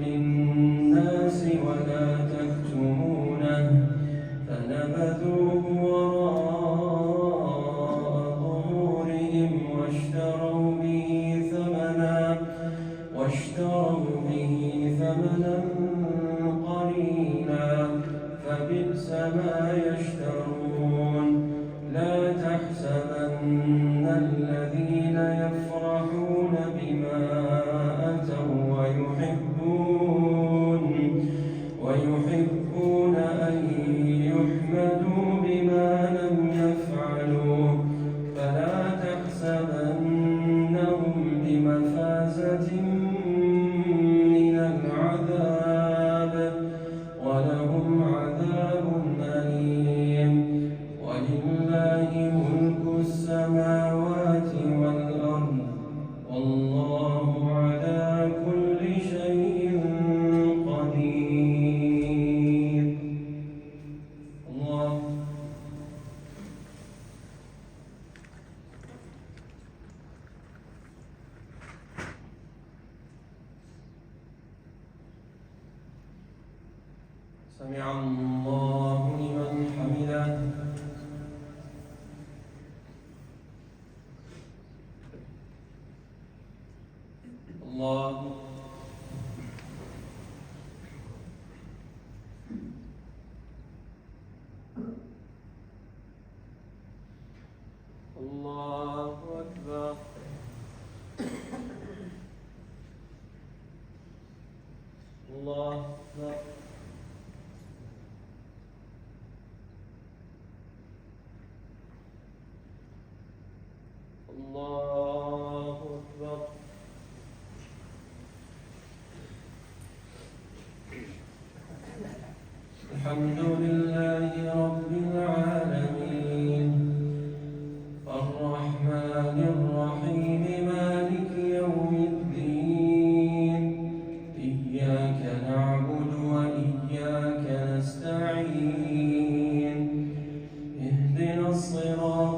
للناس ولا تكتمونه فنبذوه وراء ظهورهم واشتروا به ثمنا قليلا فبئس ما يشترون. لا تحسبن الذين يفرحون بما أتوا ويحبون أن يحمدوا بما لم يفعلوا فلا تحسبنهم بمفازة من العذاب ولهم عذاب أليم. ولله ملك السماوات والأرض والله على كل شيء قدير. الله سمع الله لمن حمده. الله الله أكبر. الله أكبر. الله أكبر. الحمد لله رب العالمين الرحمن الرحيم مالك يوم الدين. إياك نعبد وإياك نستعين. اهدنا الصراط